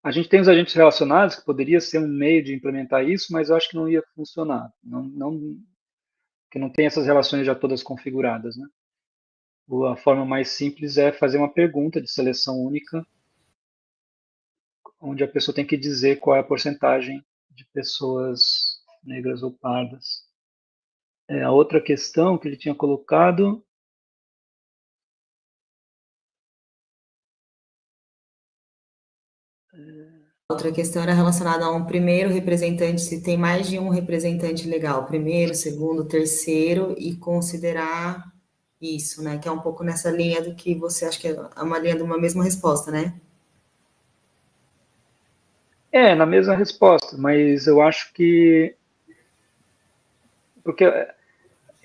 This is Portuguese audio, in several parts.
A gente tem os agentes relacionados, que poderia ser um meio de implementar isso, mas eu acho que não ia funcionar. Que não tem essas relações já todas configuradas, né? A forma mais simples é fazer uma pergunta de seleção única, onde a pessoa tem que dizer qual é a porcentagem de pessoas negras ou pardas. A outra questão que ele tinha colocado. Outra questão era relacionada a um primeiro representante, se tem mais de um representante legal, primeiro, segundo, terceiro, e considerar isso, né? Que é um pouco nessa linha do que você acha que é uma linha de uma mesma resposta, né? Na mesma resposta, mas eu acho que. Porque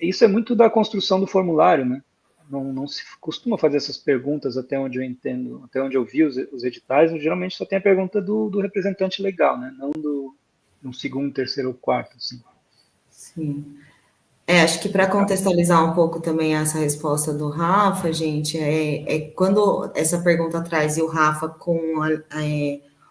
isso é muito da construção do formulário, né? Não se costuma fazer essas perguntas até onde eu entendo, até onde eu vi os editais, geralmente só tem a pergunta do representante legal, né? Não do segundo, terceiro ou quarto, assim. Sim. Acho que para contextualizar um pouco também essa resposta do Rafa, gente, quando essa pergunta traz e o Rafa com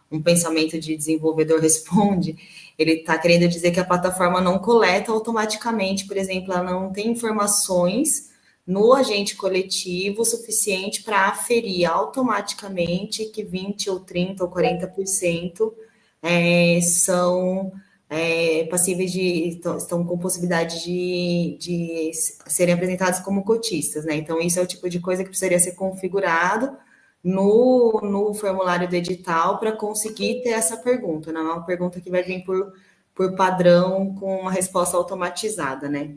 um pensamento de desenvolvedor responde, ele está querendo dizer que a plataforma não coleta automaticamente, por exemplo, ela não tem informações no agente coletivo suficiente para aferir automaticamente que 20 ou 30 ou 40% são passíveis estão com possibilidade de serem apresentados como cotistas, né? Então, isso é o tipo de coisa que precisaria ser configurado no formulário do edital para conseguir ter essa pergunta, não é uma pergunta que vai vir por padrão com uma resposta automatizada, né?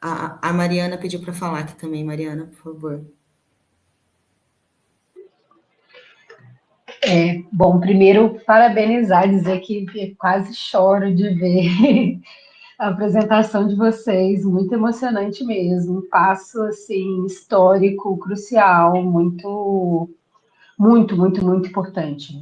A Mariana pediu para falar aqui também, Mariana, por favor. Bom, primeiro, parabenizar, dizer que quase choro de ver a apresentação de vocês, muito emocionante mesmo, um passo, assim, histórico, crucial, muito, muito, muito, muito importante,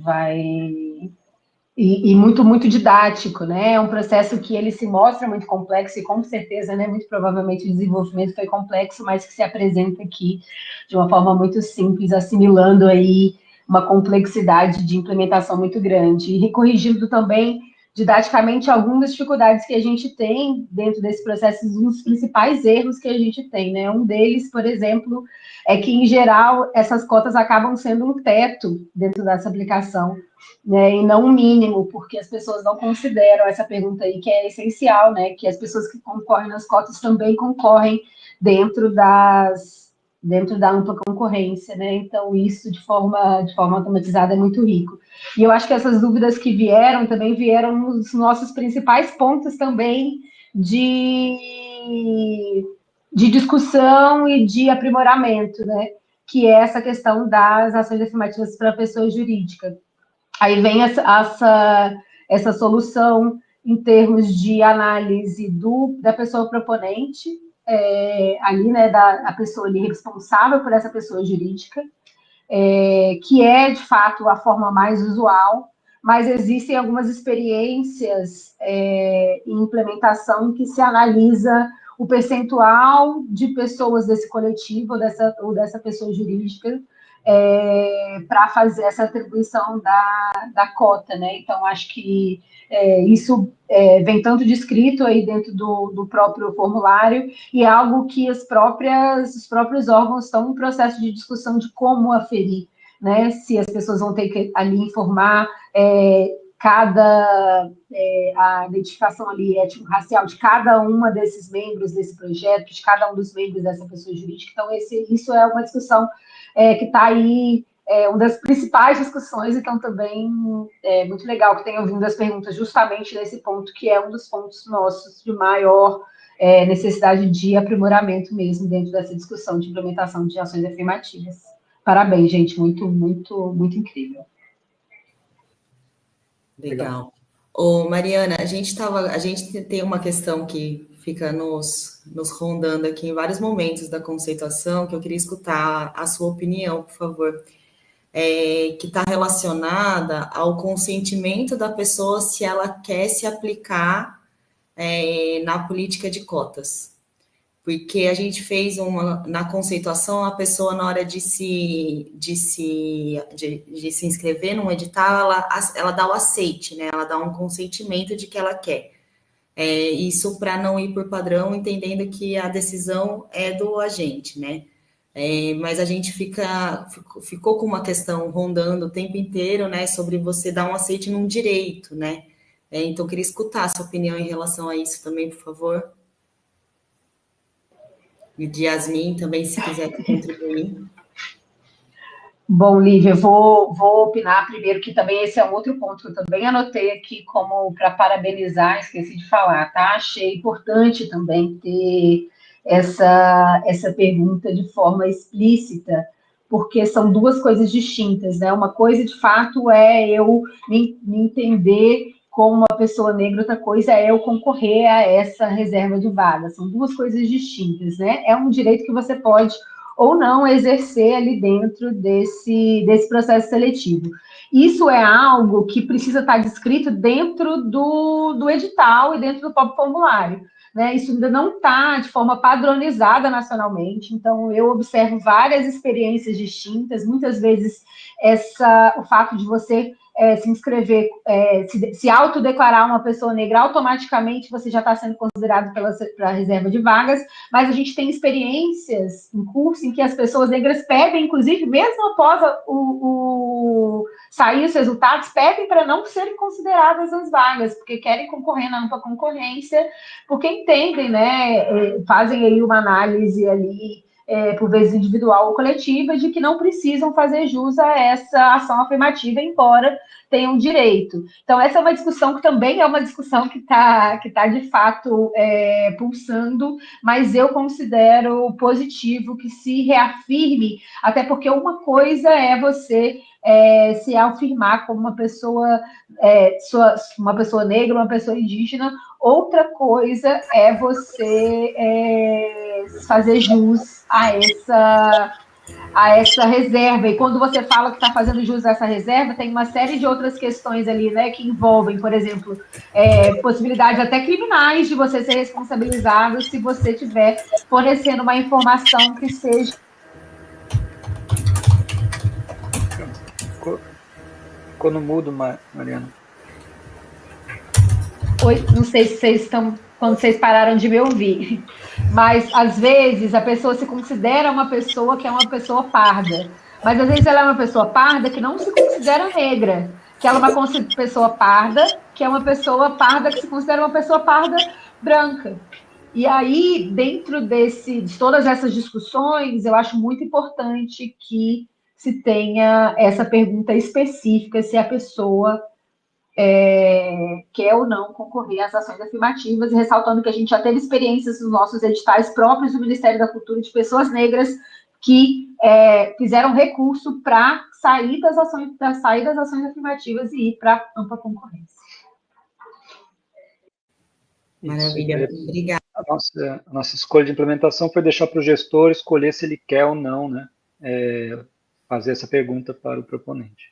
e muito, muito didático, né, é um processo que ele se mostra muito complexo e com certeza, né, muito provavelmente o desenvolvimento foi complexo, mas que se apresenta aqui de uma forma muito simples, assimilando aí uma complexidade de implementação muito grande e corrigindo também didaticamente algumas dificuldades que a gente tem dentro desse processo, um dos principais erros que a gente tem, né? Um deles, por exemplo, é que, em geral, essas cotas acabam sendo um teto dentro dessa aplicação, né? E não um mínimo, porque as pessoas não consideram essa pergunta aí, que é essencial, né? Que as pessoas que concorrem nas cotas também concorrem dentro da ampla concorrência, né? Então, isso de forma automatizada é muito rico. E eu acho que essas dúvidas que vieram também vieram nos nossos principais pontos também de discussão e de aprimoramento, né? Que é essa questão das ações afirmativas para a pessoa jurídica. Aí vem essa solução em termos de análise da pessoa proponente, ali, né, a pessoa ali responsável por essa pessoa jurídica, que é, de fato, a forma mais usual, mas existem algumas experiências em implementação que se analisa o percentual de pessoas desse coletivo ou dessa pessoa jurídica para fazer essa atribuição da cota, né? Então, acho que isso vem tanto descrito aí dentro do próprio formulário e é algo que os próprios órgãos estão em processo de discussão de como aferir, né? Se as pessoas vão ter que ali informar a identificação ali étnico-racial de cada uma desses membros desse projeto, de cada um dos membros dessa pessoa jurídica. Então, isso é uma discussão que está aí, uma das principais discussões, então também é muito legal que tenham vindo as perguntas justamente nesse ponto, que é um dos pontos nossos de maior necessidade de aprimoramento mesmo dentro dessa discussão de implementação de ações afirmativas. Parabéns, gente, muito, muito, muito incrível. Legal. Ô, Mariana, a gente tem uma questão que fica nos rondando aqui em vários momentos da conceituação, que eu queria escutar a sua opinião, por favor, que está relacionada ao consentimento da pessoa se ela quer se aplicar na política de cotas. porque a gente fez na conceituação, a pessoa, na hora de se inscrever num edital, ela dá o aceite, né? Ela dá um consentimento de que ela quer. Isso para não ir por padrão, entendendo que a decisão é do agente, né? Mas a gente ficou com uma questão rondando o tempo inteiro, né? Sobre você dar um aceite num direito, né? Então, eu queria escutar a sua opinião em relação a isso também, por favor. E de Yasmin também, se quiser contribuir. Bom, Lívia, eu vou opinar primeiro, que também esse é um outro ponto que eu também anotei aqui como para parabenizar, esqueci de falar, tá? Achei importante também ter essa pergunta de forma explícita, porque são duas coisas distintas, né? Uma coisa, de fato, é eu me entender como uma pessoa negra, outra coisa é eu concorrer a essa reserva de vaga. São duas coisas distintas, né? É um direito que você pode ou não exercer ali dentro desse processo seletivo. Isso é algo que precisa estar descrito dentro do edital e dentro do próprio formulário, né? Isso ainda não está de forma padronizada nacionalmente, então eu observo várias experiências distintas, muitas vezes o fato de você se inscrever, se autodeclarar uma pessoa negra, automaticamente você já está sendo considerado para a reserva de vagas, mas a gente tem experiências em curso em que as pessoas negras pedem, inclusive, mesmo após sair os resultados, pedem para não serem consideradas nas vagas, porque querem concorrer na ampla concorrência, porque entendem, né, fazem aí uma análise ali, por vezes individual ou coletiva, de que não precisam fazer jus a essa ação afirmativa, embora tenham direito. Então, essa é uma discussão que também é uma discussão que tá de fato pulsando, mas eu considero positivo que se reafirme, até porque uma coisa é você se afirmar como uma pessoa negra, uma pessoa indígena, outra coisa é você fazer jus a essa reserva. E quando você fala que está fazendo jus a essa reserva, tem uma série de outras questões ali, né, que envolvem, por exemplo, possibilidades até criminais de você ser responsabilizado se você estiver fornecendo uma informação que seja... Ficou no mudo, Mariana. Oi, não sei se vocês estão... quando vocês pararam de me ouvir, mas às vezes a pessoa se considera uma pessoa que é uma pessoa parda, mas às vezes ela é uma pessoa parda que não se considera negra, que ela é uma pessoa parda, que é uma pessoa parda que se considera uma pessoa parda branca. E aí, dentro de todas essas discussões, eu acho muito importante que se tenha essa pergunta específica se a pessoa quer ou não concorrer às ações afirmativas, e ressaltando que a gente já teve experiências nos nossos editais próprios do Ministério da Cultura de pessoas negras que fizeram recurso para sair das ações afirmativas e ir para ampla concorrência. Maravilha, obrigada. A nossa escolha de implementação foi deixar para o gestor escolher se ele quer ou não, né, fazer essa pergunta para o proponente.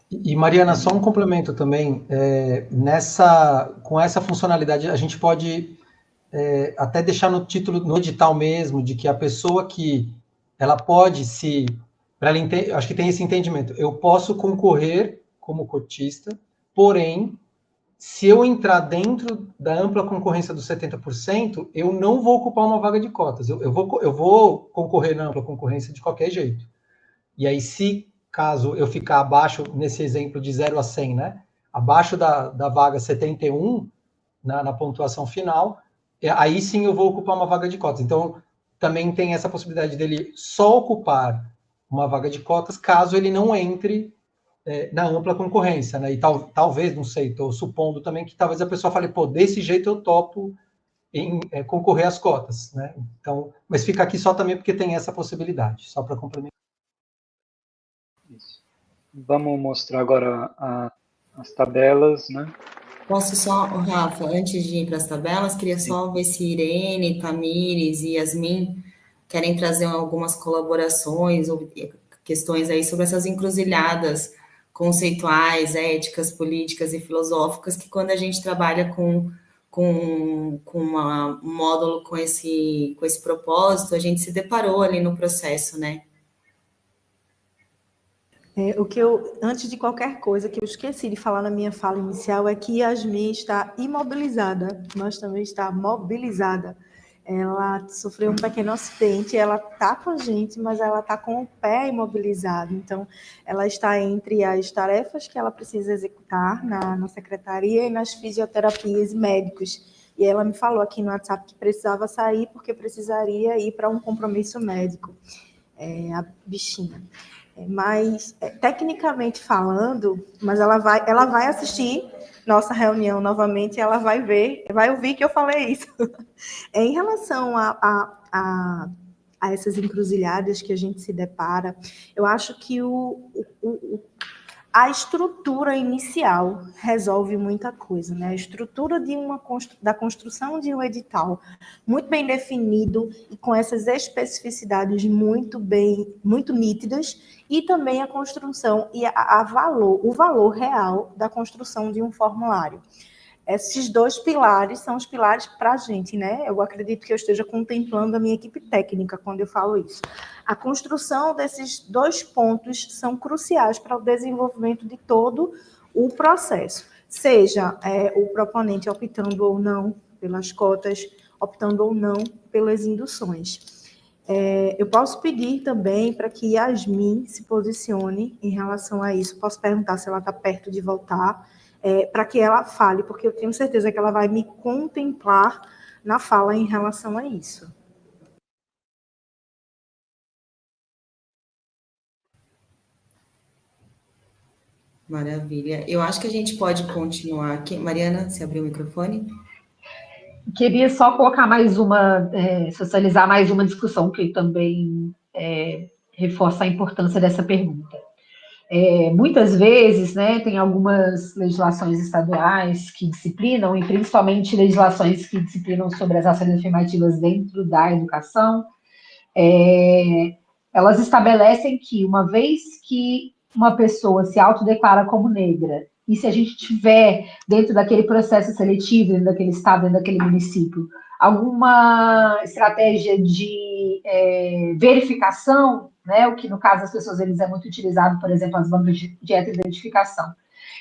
E Mariana, só um complemento também, com essa funcionalidade, a gente pode até deixar no título, no edital mesmo, de que a pessoa que ela pode acho que tem esse entendimento, eu posso concorrer como cotista, porém, se eu entrar dentro da ampla concorrência dos 70%, eu não vou ocupar uma vaga de cotas, eu vou concorrer na ampla concorrência de qualquer jeito. E aí, caso eu ficar abaixo, nesse exemplo de 0 a 100, né? Abaixo da vaga 71, na pontuação final, aí sim eu vou ocupar uma vaga de cotas. Então, também tem essa possibilidade dele só ocupar uma vaga de cotas, caso ele não entre na ampla concorrência, né? E talvez, não sei, estou supondo também que talvez a pessoa fale, pô, desse jeito eu topo em concorrer às cotas, né? Então, mas fica aqui só também porque tem essa possibilidade, só para complementar. Isso. Vamos mostrar agora as tabelas, né? Posso só, Rafa, antes de ir para as tabelas, queria só ver se Irene, Tamires e Yasmin querem trazer algumas colaborações ou questões aí sobre essas encruzilhadas conceituais, éticas, políticas e filosóficas que quando a gente trabalha com um módulo com esse propósito, a gente se deparou ali no processo, né? Antes de qualquer coisa, que eu esqueci de falar na minha fala inicial, é que Yasmin está imobilizada, mas também está mobilizada. Ela sofreu um pequeno acidente, ela está com a gente, mas ela está com o pé imobilizado. Então, ela está entre as tarefas que ela precisa executar na secretaria e nas fisioterapias e médicos. E ela me falou aqui no WhatsApp que precisava sair porque precisaria ir para um compromisso médico, a bichinha. Mas, tecnicamente falando, mas ela vai assistir nossa reunião novamente, ela vai ouvir que eu falei isso. Em relação a essas encruzilhadas que a gente se depara, eu acho que a estrutura inicial resolve muita coisa, né? A estrutura da construção de um edital muito bem definido e com essas especificidades muito nítidas, e também a construção e o valor real da construção de um formulário. Esses dois pilares são os pilares para a gente, né? Eu acredito que eu esteja contemplando a minha equipe técnica quando eu falo isso. A construção desses dois pontos são cruciais para o desenvolvimento de todo o processo, seja o proponente optando ou não pelas cotas, optando ou não pelas induções. Eu posso pedir também para que Yasmin se posicione em relação a isso. Posso perguntar se ela está perto de voltar, para que ela fale, porque eu tenho certeza que ela vai me contemplar na fala em relação a isso. Maravilha. Eu acho que a gente pode continuar aqui. Mariana, você abriu o microfone? Queria só colocar socializar mais uma discussão que também reforça a importância dessa pergunta. Muitas vezes, né, tem algumas legislações estaduais que disciplinam, e principalmente legislações que disciplinam sobre as ações afirmativas dentro da educação, elas estabelecem que, uma vez que uma pessoa se autodeclara como negra, e se a gente tiver, dentro daquele processo seletivo, dentro daquele estado, dentro daquele município, alguma estratégia de verificação, né, o que no caso das pessoas eles é muito utilizado, por exemplo, as bancas de heteroidentificação,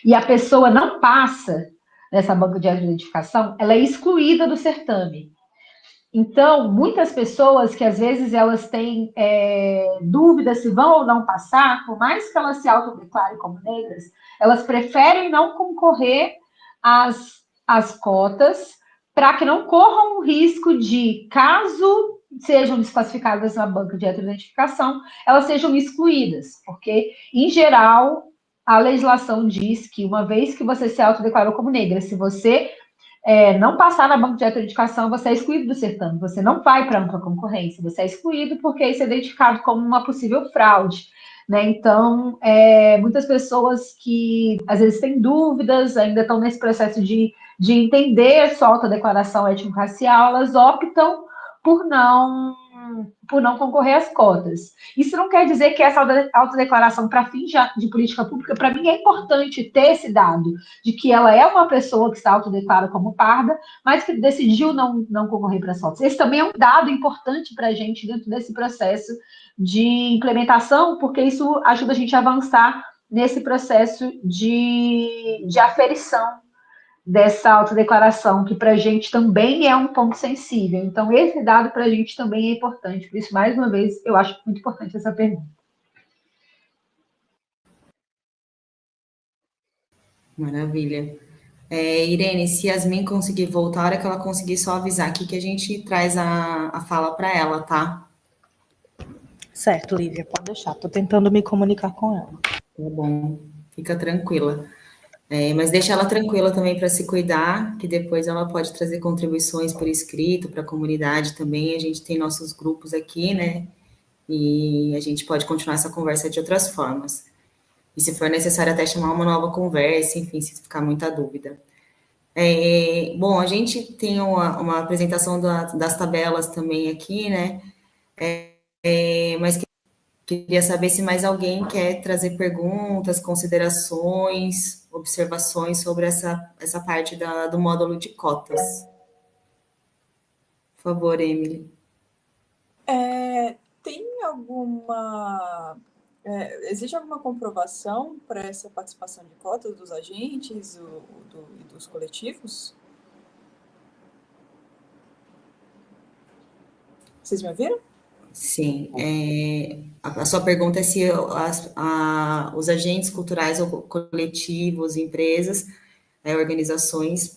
e a pessoa não passa nessa banca de heteroidentificação, ela é excluída do certame. Então, muitas pessoas que às vezes elas têm dúvidas se vão ou não passar, por mais que elas se autodeclarem como negras, elas preferem não concorrer às cotas para que não corram o risco de, caso sejam desclassificadas na banca de heteroidentificação, elas sejam excluídas, porque, em geral, a legislação diz que, uma vez que você se autodeclarou como negra, se você não passar na banca de heteroidentificação, você é excluído do certame, você não vai para ampla concorrência, você é excluído porque isso é identificado como uma possível fraude, né? Então, muitas pessoas que às vezes têm dúvidas, ainda estão nesse processo de entender sua autodeclaração étnico-racial, elas optam por não concorrer às cotas. Isso não quer dizer que essa autodeclaração para fins de política pública, para mim, é importante ter esse dado, de que ela é uma pessoa que se autodeclara como parda, mas que decidiu não concorrer para as cotas. Esse também é um dado importante para a gente dentro desse processo de implementação, porque isso ajuda a gente a avançar nesse processo de aferição dessa autodeclaração, que para a gente também é um ponto sensível. Então, esse dado para a gente também é importante. Por isso, mais uma vez, eu acho muito importante essa pergunta. Maravilha. Irene, se Yasmin conseguir voltar, a hora que ela conseguir, só avisar aqui que a gente traz a fala para ela, tá? Certo, Lívia, pode deixar. Estou tentando me comunicar com ela. Tá bom, fica tranquila. Mas deixa ela tranquila também para se cuidar, que depois ela pode trazer contribuições por escrito para a comunidade também. A gente tem nossos grupos aqui, né? E a gente pode continuar essa conversa de outras formas. E se for necessário até chamar uma nova conversa, enfim, se ficar muita dúvida. Bom, a gente tem uma apresentação das tabelas também aqui, né? Mas queria saber se mais alguém quer trazer perguntas, considerações, observações sobre essa parte do módulo de cotas. Por favor, Emily. Tem alguma... existe alguma comprovação para essa participação de cotas dos agentes e dos coletivos? Vocês me ouviram? Sim. A sua pergunta é se os agentes culturais ou coletivos, empresas, organizações,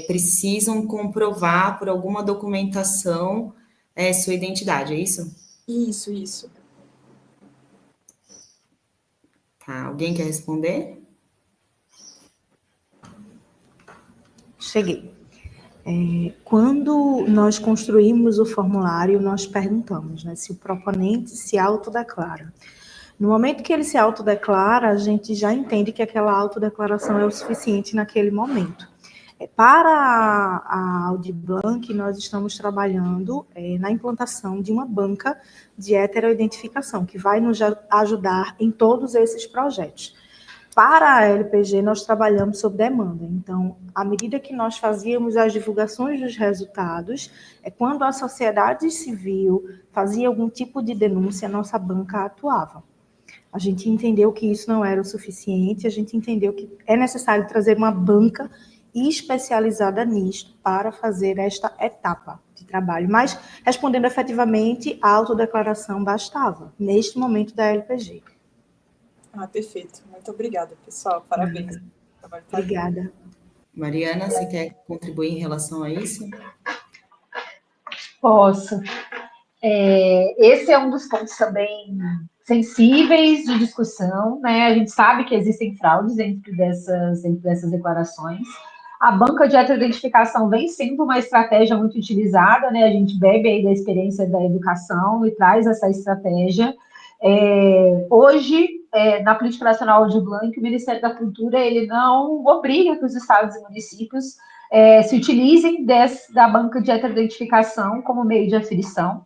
precisam comprovar por alguma documentação sua identidade, é isso? Isso. Tá, alguém quer responder? Cheguei. Quando nós construímos o formulário, nós perguntamos, né, se o proponente se autodeclara. No momento que ele se autodeclara, a gente já entende que aquela autodeclaração é o suficiente naquele momento. Para a Audi Blanc, nós estamos trabalhando na implantação de uma banca de heteroidentificação, que vai nos ajudar em todos esses projetos. Para a LPG, nós trabalhamos sob demanda. Então, à medida que nós fazíamos as divulgações dos resultados, quando a sociedade civil fazia algum tipo de denúncia, a nossa banca atuava. A gente entendeu que isso não era o suficiente, a gente entendeu que é necessário trazer uma banca especializada nisto para fazer esta etapa de trabalho. Mas, respondendo efetivamente, a autodeclaração bastava, neste momento da LPG. Perfeito. Muito obrigada, pessoal. Parabéns. Obrigada. Mariana, você quer contribuir em relação a isso? Posso. Esse é um dos pontos também sensíveis de discussão, né? A gente sabe que existem fraudes dentro dessas declarações. A banca de heteroidentificação vem sendo uma estratégia muito utilizada, né? A gente bebe aí da experiência da educação e traz essa estratégia. Hoje, na Política Nacional Audi Blanc, o Ministério da Cultura ele não obriga que os estados e municípios se utilizem da banca de heteroidentificação como meio de aferição.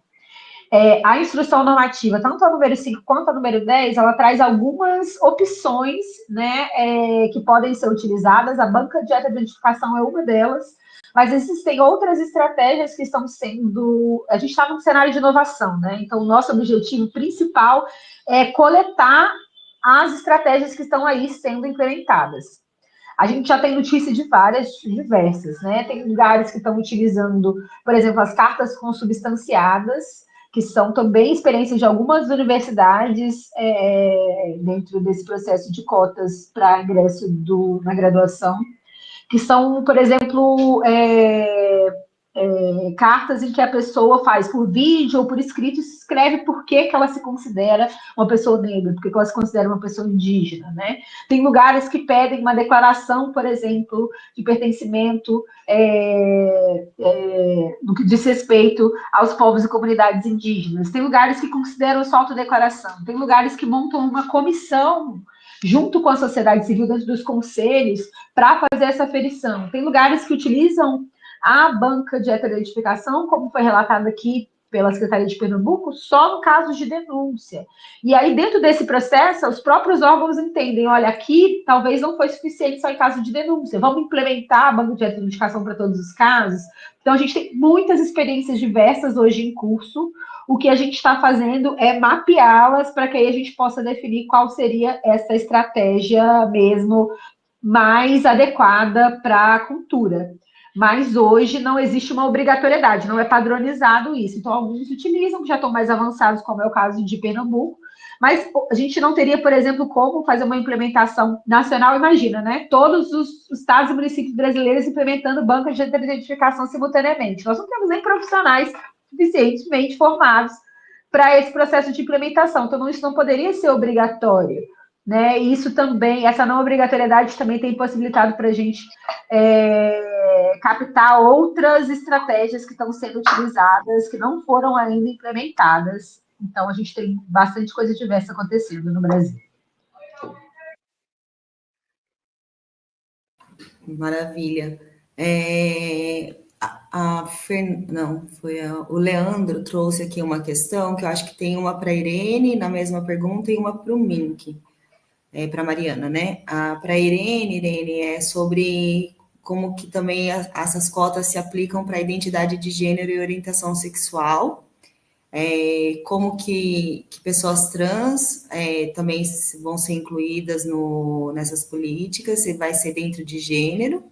A instrução normativa, tanto a número 5 quanto a número 10, ela traz algumas opções, né, que podem ser utilizadas. A banca de heteroidentificação é uma delas, mas existem outras estratégias que estão sendo... A gente está num cenário de inovação, né? Então, o nosso objetivo principal é coletar as estratégias que estão aí sendo implementadas. A gente já tem notícia de diversas, né? Tem lugares que estão utilizando, por exemplo, as cartas consubstanciadas, que são também experiências de algumas universidades dentro desse processo de cotas para ingresso na graduação, que são, por exemplo, cartas em que a pessoa faz por vídeo ou por escrito, escreve por que ela se considera uma pessoa negra, por que ela se considera uma pessoa indígena, né? Tem lugares que pedem uma declaração, por exemplo, de pertencimento no que diz respeito aos povos e comunidades indígenas. Tem lugares que consideram só autodeclaração. Tem lugares que montam uma comissão junto com a sociedade civil dentro dos conselhos para fazer essa aferição. Tem lugares que utilizam a banca de heteroidentificação, como foi relatado aqui pela Secretaria de Pernambuco, só no caso de denúncia. E aí, dentro desse processo, os próprios órgãos entendem, olha, aqui talvez não foi suficiente só em caso de denúncia, vamos implementar a banca de heteroidentificação para todos os casos. Então, a gente tem muitas experiências diversas hoje em curso. O que a gente está fazendo é mapeá-las para que aí a gente possa definir qual seria essa estratégia mesmo mais adequada para a cultura. Mas hoje não existe uma obrigatoriedade, não é padronizado isso. Então, alguns utilizam, que já estão mais avançados, como é o caso de Pernambuco, mas a gente não teria, por exemplo, como fazer uma implementação nacional, imagina, né? Todos os estados e municípios brasileiros implementando bancas de identificação simultaneamente. Nós não temos nem profissionais suficientemente formados para esse processo de implementação. Então, isso não poderia ser obrigatório, né? E isso também, essa não obrigatoriedade também tem possibilitado para a gente captar outras estratégias que estão sendo utilizadas, que não foram ainda implementadas. Então, a gente tem bastante coisa diversa acontecendo no Brasil. Maravilha. O Leandro trouxe aqui uma questão que eu acho que tem uma para a Irene na mesma pergunta e uma para o Mink. para a Mariana, né? Para a Irene, é sobre como que também essas cotas se aplicam para a identidade de gênero e orientação sexual, como que pessoas trans também vão ser incluídas nessas políticas, se vai ser dentro de gênero.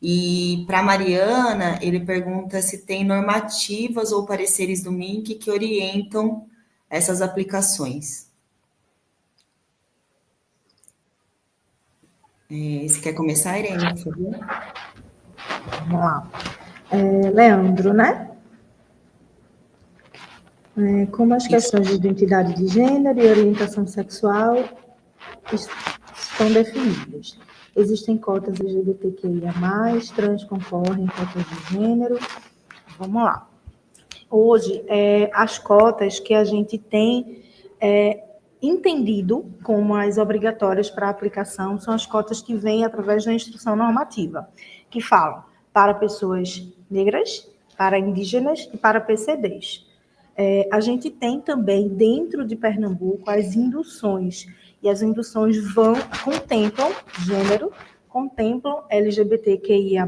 E para a Mariana, ele pergunta se tem normativas ou pareceres do MINC que orientam essas aplicações. Você quer começar, Irene, por favor? Vamos lá. Leandro, né? Como as questões de identidade de gênero e orientação sexual estão definidas? Existem cotas LGBTQIA+, trans concorrem em cotas de gênero. Vamos lá. Hoje, as cotas que a gente tem entendido como as obrigatórias para aplicação são as cotas que vêm através da instrução normativa, que falam para pessoas negras, para indígenas e para PCDs. A gente tem também, dentro de Pernambuco, as induções, e as induções contemplam gênero, contemplam LGBTQIA+,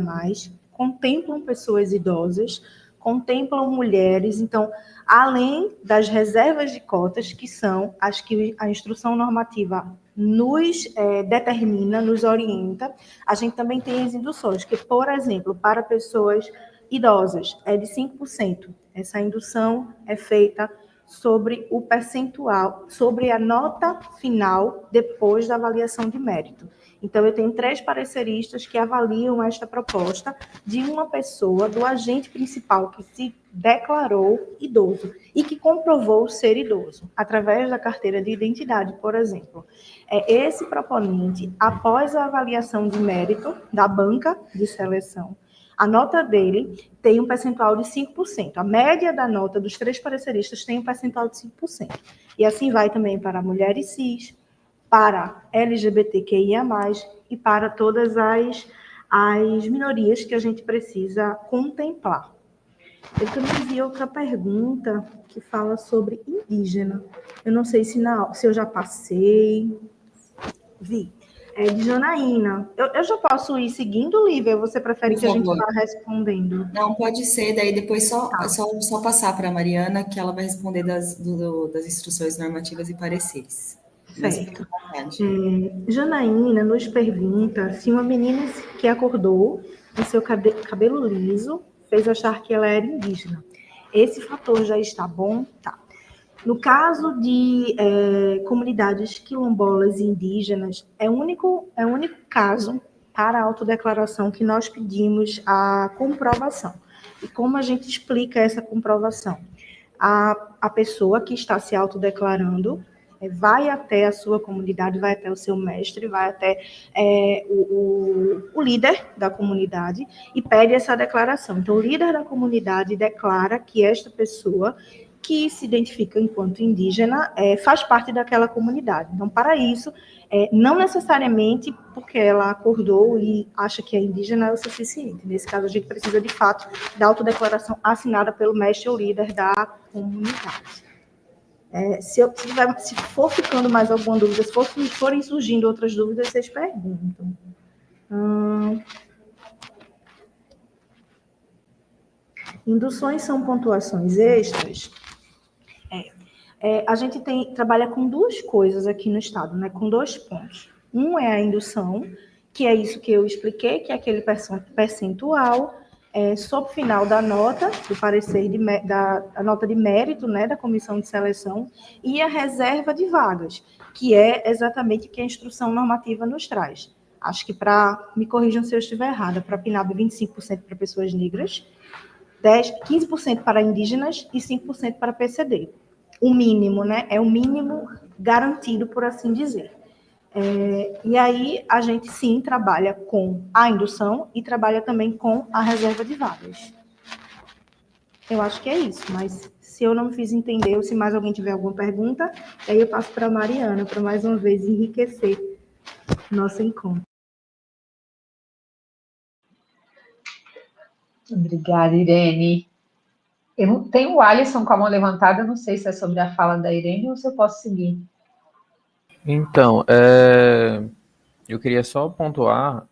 contemplam pessoas idosas, contemplam mulheres. Então, além das reservas de cotas, que são as que a instrução normativa nos determina, nos orienta, a gente também tem as induções, que, por exemplo, para pessoas idosas, é de 5%. Essa indução é feita sobre o percentual, sobre a nota final depois da avaliação de mérito. Então, eu tenho 3 pareceristas que avaliam esta proposta de uma pessoa, do agente principal que se declarou idoso e que comprovou ser idoso, através da carteira de identidade, por exemplo. Esse proponente, após a avaliação de mérito da banca de seleção, a nota dele tem um percentual de 5%. A média da nota dos 3 pareceristas tem um percentual de 5%. E assim vai também para mulheres cis, para LGBTQIA+, e para todas as minorias que a gente precisa contemplar. Eu também vi outra pergunta que fala sobre indígena. Eu não sei se eu já passei. Vi. De Janaína. Eu já posso ir seguindo, Lívia? Você prefere que a gente vá respondendo? Não, pode ser, daí depois só passar para a Mariana, que ela vai responder das instruções normativas e pareceres. Certo. Janaína nos pergunta se uma menina que acordou com seu cabelo liso fez achar que ela era indígena. Esse fator já está bom? Tá. No caso de comunidades quilombolas e indígenas, é o único caso para a autodeclaração que nós pedimos a comprovação. E como a gente explica essa comprovação? A pessoa que está se autodeclarando vai até a sua comunidade, vai até o seu mestre, vai até o líder da comunidade e pede essa declaração. Então, o líder da comunidade declara que esta pessoa que se identifica enquanto indígena faz parte daquela comunidade. Então, para isso, não necessariamente porque ela acordou e acha que é indígena é o suficiente. Nesse caso, a gente precisa, de fato, da autodeclaração assinada pelo mestre ou líder da comunidade. Se for ficando mais alguma dúvida, se forem surgindo outras dúvidas, vocês perguntam. Induções são pontuações extras? A gente trabalha com 2 coisas aqui no Estado, né? Com 2 pontos. Um é a indução, que é isso que eu expliquei, que é aquele percentual sobre o final da nota, do parecer da nota de mérito, né, da comissão de seleção, e a reserva de vagas, que é exatamente o que a instrução normativa nos traz. Acho que me corrijam se eu estiver errada, para a PNAB 25% para pessoas negras, 15% para indígenas e 5% para PCD. O mínimo, né? É o mínimo garantido, por assim dizer. E aí, a gente, sim, trabalha com a indução e trabalha também com a reserva de vagas. Eu acho que é isso, mas se eu não me fiz entender ou se mais alguém tiver alguma pergunta, aí eu passo para a Mariana, para mais uma vez enriquecer nosso encontro. Obrigada, Irene. Eu tenho o Alisson com a mão levantada, não sei se é sobre a fala da Irene ou se eu posso seguir. Então, eu queria só pontuar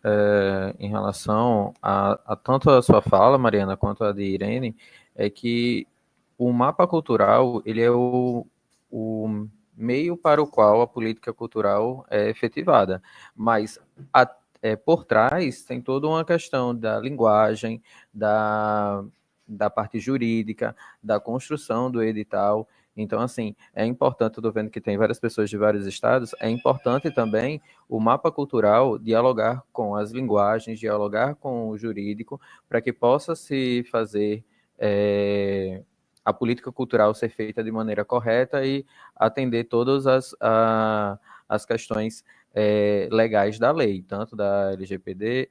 em relação a tanto a sua fala, Mariana, quanto a de Irene, é que o mapa cultural ele é o meio para o qual a política cultural é efetivada, mas por trás tem toda uma questão da linguagem, da parte jurídica, da construção do edital. Então, assim, é importante, estou vendo que tem várias pessoas de vários estados, é importante também o mapa cultural dialogar com as linguagens, dialogar com o jurídico, para que possa se fazer a política cultural ser feita de maneira correta e atender todas as questões legais da lei, tanto da LGPD,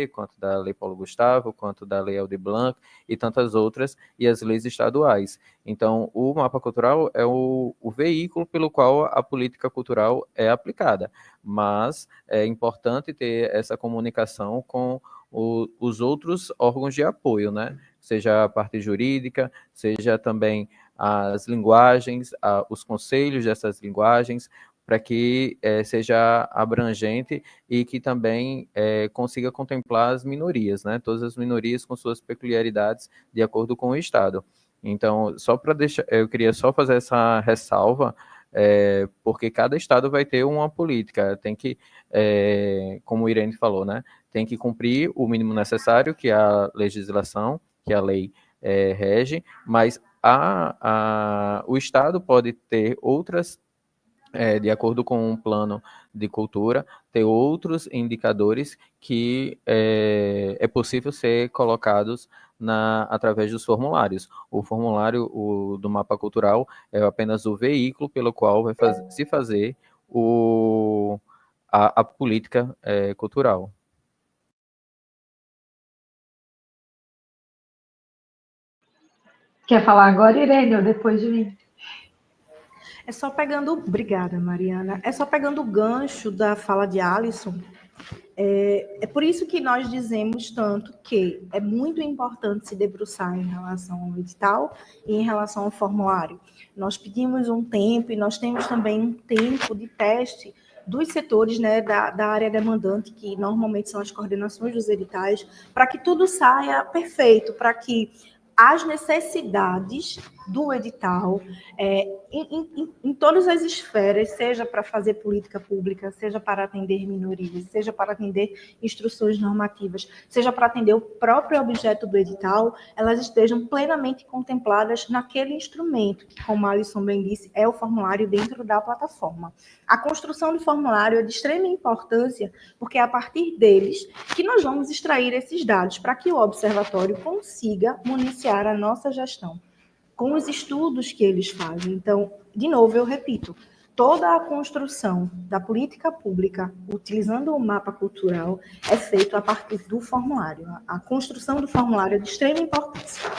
quanto da Lei Paulo Gustavo, quanto da Lei Aldir Blanc e tantas outras, e as leis estaduais. Então, o mapa cultural é o veículo pelo qual a política cultural é aplicada, mas é importante ter essa comunicação com os outros órgãos de apoio, né? Seja a parte jurídica, seja também as linguagens, os conselhos dessas linguagens, para que seja abrangente e que também consiga contemplar as minorias, né? Todas as minorias com suas peculiaridades de acordo com o Estado. Então, só para deixar, eu queria só fazer essa ressalva, porque cada Estado vai ter uma política, tem que, como o Irene falou, né? Tem que cumprir o mínimo necessário, que é a legislação, que a lei rege, mas o Estado pode ter outras, de acordo com um plano de cultura, ter outros indicadores que é possível ser colocados através dos formulários. O formulário do mapa cultural é apenas o veículo pelo qual vai se fazer a política cultural. Quer falar agora, Irene, ou depois de mim? Obrigada, Mariana. É só pegando o gancho da fala de Alisson. É por isso que nós dizemos tanto que é muito importante se debruçar em relação ao edital e em relação ao formulário. Nós pedimos um tempo e nós temos também um tempo de teste dos setores, né, da área demandante, que normalmente são as coordenações dos editais, para que tudo saia perfeito, para que as necessidades do edital, em todas as esferas, seja para fazer política pública, seja para atender minorias, seja para atender instruções normativas, seja para atender o próprio objeto do edital, elas estejam plenamente contempladas naquele instrumento, que, como a Alisson bem disse, é o formulário dentro da plataforma. A construção do formulário é de extrema importância, porque é a partir deles que nós vamos extrair esses dados para que o observatório consiga municiar a nossa gestão com os estudos que eles fazem. Então, de novo, eu repito, toda a construção da política pública, utilizando o mapa cultural, é feita a partir do formulário. A construção do formulário é de extrema importância.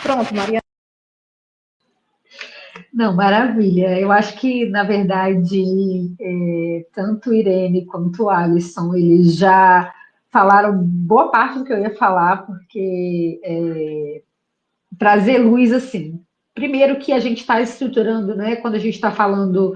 Pronto, Mariana. Não, maravilha. Eu acho que, na verdade, tanto Irene quanto Alisson, eles já falaram boa parte do que eu ia falar, porque trazer luz, assim, primeiro que a gente está estruturando, né, quando a gente está falando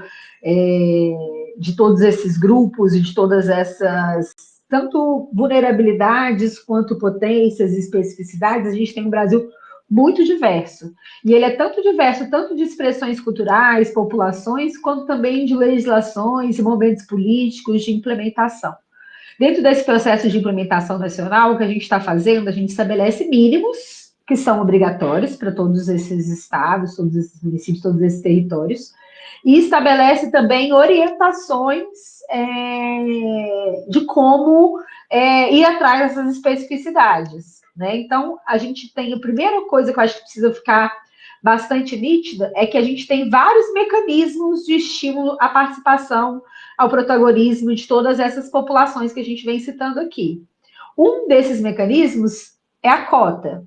de todos esses grupos e de todas essas, tanto vulnerabilidades quanto potências e especificidades, a gente tem um Brasil muito diverso. E ele é tanto diverso, tanto de expressões culturais, populações, quanto também de legislações e momentos políticos de implementação. Dentro desse processo de implementação nacional, o que a gente está fazendo, a gente estabelece mínimos que são obrigatórios para todos esses estados, todos esses municípios, todos esses territórios, e estabelece também orientações de como ir atrás dessas especificidades. Né? Então, a gente tem a primeira coisa que eu acho que precisa ficar bastante nítida é que a gente tem vários mecanismos de estímulo à participação, ao protagonismo de todas essas populações que a gente vem citando aqui. Um desses mecanismos é a cota.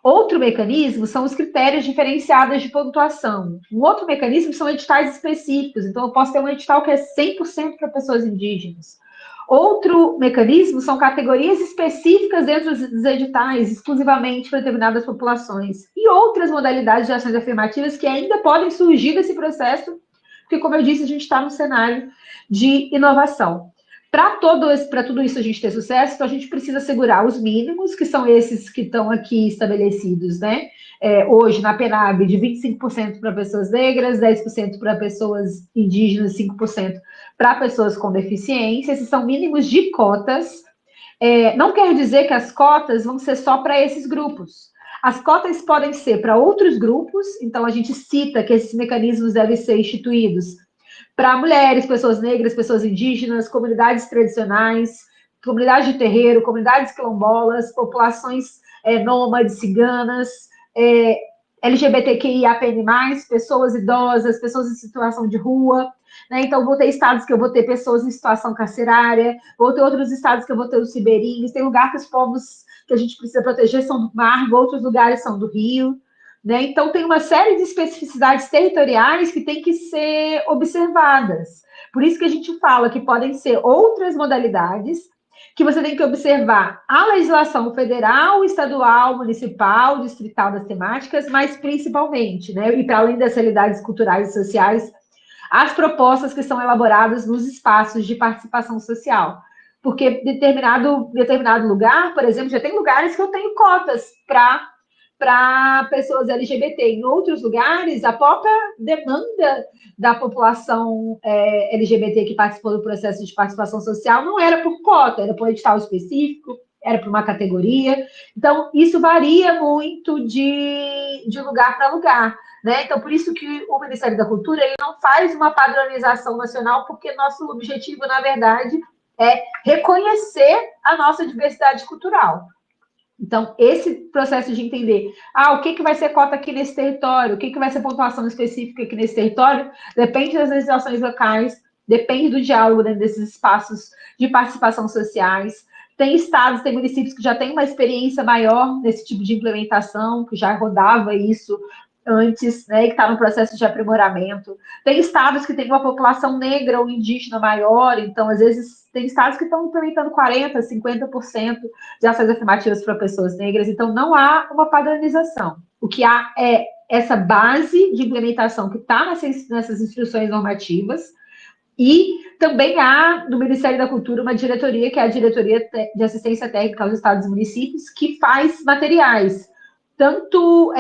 Outro mecanismo são os critérios diferenciados de pontuação. Um outro mecanismo são editais específicos. Então, eu posso ter um edital que é 100% para pessoas indígenas. Outro mecanismo são categorias específicas dentro dos editais, exclusivamente para determinadas populações. E outras modalidades de ações afirmativas que ainda podem surgir desse processo, porque, como eu disse, a gente está no cenário de inovação. Para tudo isso a gente ter sucesso, então a gente precisa assegurar os mínimos, que são esses que estão aqui estabelecidos, né? Hoje, na PNAB, de 25% para pessoas negras, 10% para pessoas indígenas, 5% para pessoas com deficiência. Esses são mínimos de cotas. Não quer dizer que as cotas vão ser só para esses grupos. As cotas podem ser para outros grupos, então a gente cita que esses mecanismos devem ser instituídos para mulheres, pessoas negras, pessoas indígenas, comunidades tradicionais, comunidades de terreiro, comunidades quilombolas, populações nômades, ciganas, LGBTQIAPN+, pessoas idosas, pessoas em situação de rua, né? Então, vou ter estados que eu vou ter pessoas em situação carcerária, vou ter outros estados que eu vou ter os ribeirinhos, tem lugar que os povos que a gente precisa proteger são do mar, outros lugares são do rio, né? Então, tem uma série de especificidades territoriais que têm que ser observadas. Por isso que a gente fala que podem ser outras modalidades que você tem que observar a legislação federal, estadual, municipal, distrital das temáticas, mas principalmente, né? E para além das realidades culturais e sociais, as propostas que são elaboradas nos espaços de participação social. Porque determinado lugar, por exemplo, já tem lugares que eu tenho cotas para pessoas LGBT. Em outros lugares, a própria demanda da população LGBT que participou do processo de participação social não era por cota, era por edital específico, era por uma categoria. Então, isso varia muito de lugar para lugar, né? Então, por isso que o Ministério da Cultura ele não faz uma padronização nacional, porque nosso objetivo, na verdade, é reconhecer a nossa diversidade cultural. Então, esse processo de entender, o que vai ser cota aqui nesse território, o que vai ser pontuação específica aqui nesse território, depende das legislações locais, depende do diálogo dentro desses espaços de participação sociais. Tem estados, tem municípios que já têm uma experiência maior nesse tipo de implementação, que já rodava isso antes, né, que está no processo de aprimoramento. Tem estados que têm uma população negra ou indígena maior, então, às vezes, tem estados que estão implementando 40%, 50% de ações afirmativas para pessoas negras, então não há uma padronização. O que há é essa base de implementação que está nessas instruções normativas, e também há, no Ministério da Cultura, uma diretoria, que é a Diretoria de Assistência Técnica aos Estados e Municípios, que faz materiais, tanto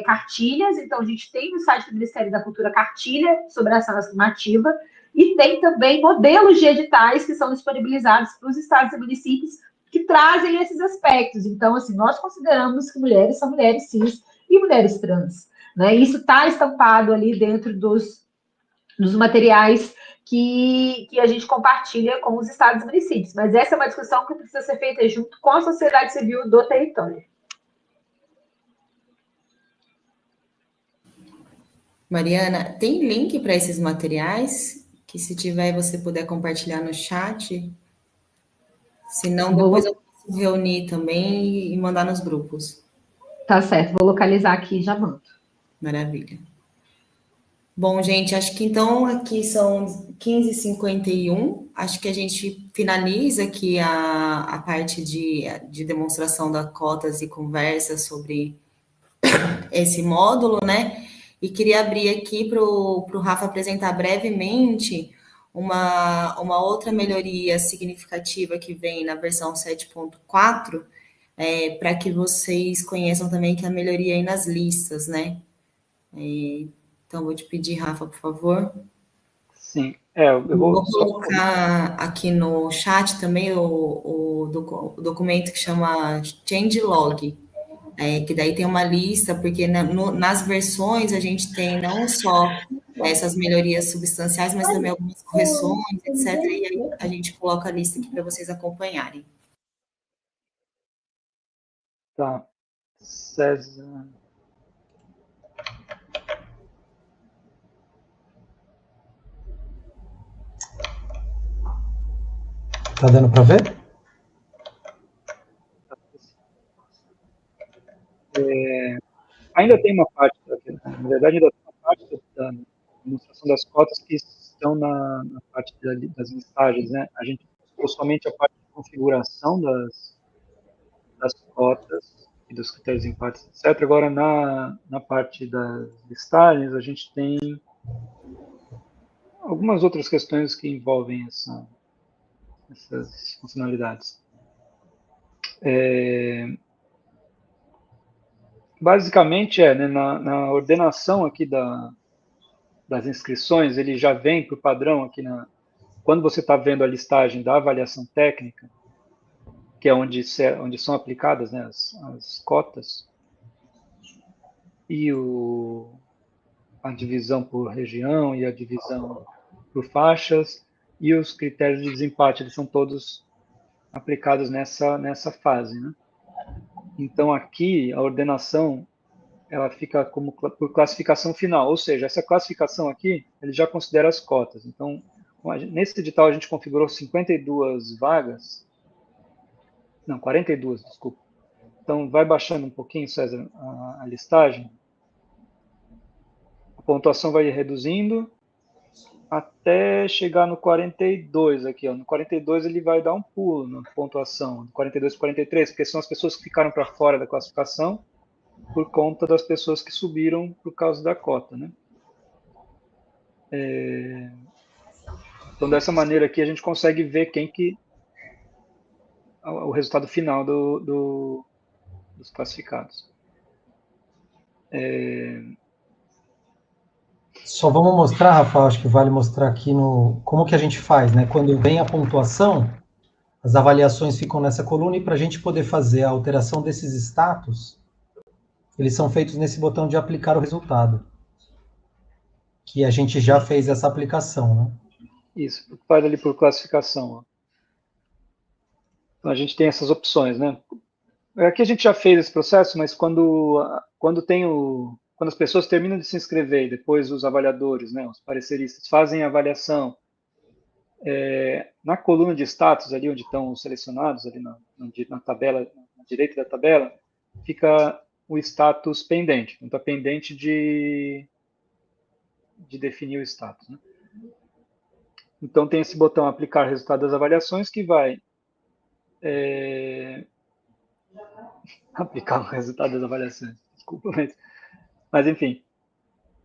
cartilhas, então a gente tem no site do Ministério da Cultura cartilha sobre a ação afirmativa, e tem também modelos de editais que são disponibilizados para os estados e municípios que trazem esses aspectos. Então, assim, nós consideramos que mulheres são mulheres cis e mulheres trans, né? Isso está estampado ali dentro dos materiais que a gente compartilha com os estados e municípios. Mas essa é uma discussão que precisa ser feita junto com a sociedade civil do território. Mariana, tem link para esses materiais? Que se tiver você puder compartilhar no chat. Se não, depois eu posso reunir também e mandar nos grupos. Tá certo, vou localizar aqui e já mando. Maravilha. Bom, gente, acho que então aqui são 15h51. Acho que a gente finaliza aqui a parte de demonstração das cotas e conversa sobre esse módulo, né? E queria abrir aqui para o Rafa apresentar brevemente uma outra melhoria significativa que vem na versão 7.4, para que vocês conheçam também que é a melhoria aí nas listas, né? Então, vou te pedir, Rafa, por favor. Sim, eu vou colocar aqui no chat também o documento que chama Changelog, que daí tem uma lista, porque nas versões a gente tem não só essas melhorias substanciais, mas também algumas correções, etc. E aí a gente coloca a lista aqui para vocês acompanharem. Tá. César. Tá dando para ver? Ainda tem uma parte, na verdade, ainda tem uma parte da demonstração das cotas que estão na parte das listagens, né? A gente ou somente a parte de configuração das cotas e dos critérios de empate, etc. Agora, na parte das listagens, a gente tem algumas outras questões que envolvem essas funcionalidades. Basicamente, né, na ordenação aqui das inscrições, ele já vem para o padrão aqui quando você está vendo a listagem da avaliação técnica, que é onde são aplicadas, né, as cotas, e a divisão por região e a divisão por faixas, e os critérios de desempate, eles são todos aplicados nessa fase, né? Então, aqui, a ordenação, ela fica por classificação final, ou seja, essa classificação aqui, ele já considera as cotas. Então, nesse edital, a gente configurou 52 vagas, não, 42, desculpa. Então, vai baixando um pouquinho, César, a listagem. A pontuação vai reduzindo até chegar no 42 aqui, ó. No 42 ele vai dar um pulo na pontuação, do 42 para 43, porque são as pessoas que ficaram para fora da classificação por conta das pessoas que subiram por causa da cota, né? Então, dessa maneira aqui, a gente consegue ver o resultado final dos classificados. Só vamos mostrar, Rafa, acho que vale mostrar aqui como que a gente faz, né? Quando vem a pontuação, as avaliações ficam nessa coluna, e para a gente poder fazer a alteração desses status, eles são feitos nesse botão de aplicar o resultado, que a gente já fez essa aplicação, né? Isso, faz ali por classificação, ó. Então, a gente tem essas opções, né? Aqui a gente já fez esse processo, mas quando as pessoas terminam de se inscrever e depois os avaliadores, né, os pareceristas, fazem a avaliação, na coluna de status, ali onde estão os selecionados, ali na tabela, na direita da tabela, fica o status pendente. Então, está pendente de definir o status, né? Então, tem esse botão aplicar resultado das avaliações, que vai aplicar o resultado das avaliações. Desculpa, mas enfim.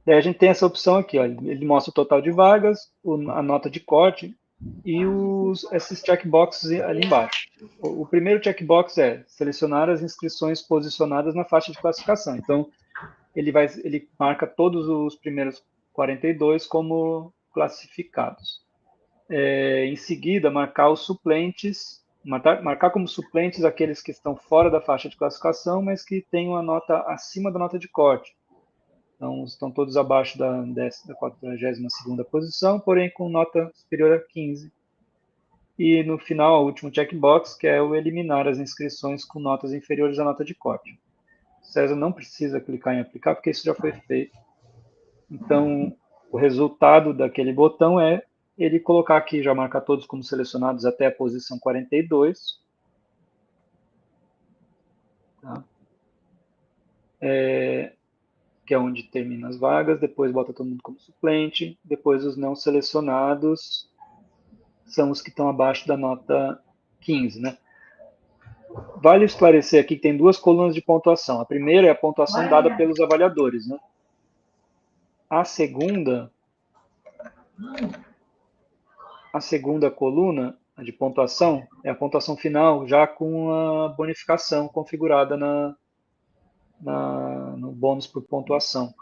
Daí a gente tem essa opção aqui, ó, ele mostra o total de vagas, a nota de corte e esses checkboxes ali embaixo. O primeiro checkbox é selecionar as inscrições posicionadas na faixa de classificação. Então, ele marca todos os primeiros 42 como classificados. Em seguida, marcar os suplentes, marcar como suplentes aqueles que estão fora da faixa de classificação, mas que têm uma nota acima da nota de corte. Então, estão todos abaixo da 42ª posição, porém com nota superior a 15. E no final, o último checkbox, que é o eliminar as inscrições com notas inferiores à nota de corte. César não precisa clicar em aplicar, porque isso já foi feito. Então, o resultado daquele botão é ele colocar aqui, já marcar todos como selecionados até a posição 42. Tá? Que é onde termina as vagas, depois bota todo mundo como suplente, depois os não selecionados são os que estão abaixo da nota 15, né? Vale esclarecer aqui que tem duas colunas de pontuação. A primeira é a pontuação dada pelos avaliadores, né? A segunda coluna de pontuação é a pontuação final, já com a bonificação configurada no bônus por pontuação.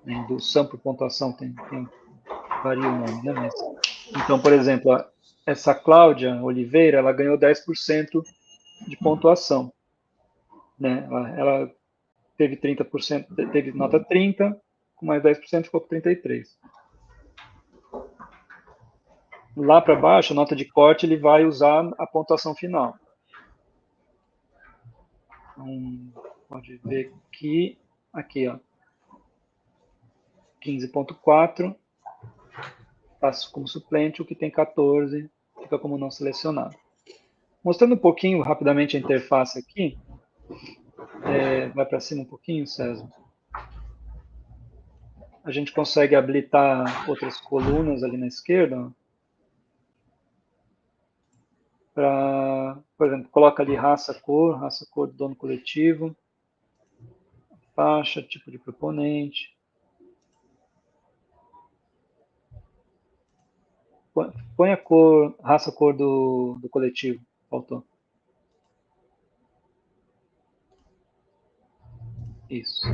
Indução por pontuação varia o nome, né? Então, por exemplo, essa Cláudia Oliveira, ela ganhou 10% de pontuação, né? Ela teve 30%, teve nota 30, com mais 10% ficou com 33. Lá para baixo, a nota de corte, ele vai usar a pontuação final. Então, pode ver que aqui, ó, 15.4, passo como suplente, o que tem 14 fica como não selecionado. Mostrando um pouquinho rapidamente a interface aqui, vai para cima um pouquinho, César. A gente consegue habilitar outras colunas ali na esquerda. por exemplo, coloca ali raça, cor do dono coletivo, faixa, tipo de proponente. Põe a cor, raça, cor do coletivo, faltou. Isso.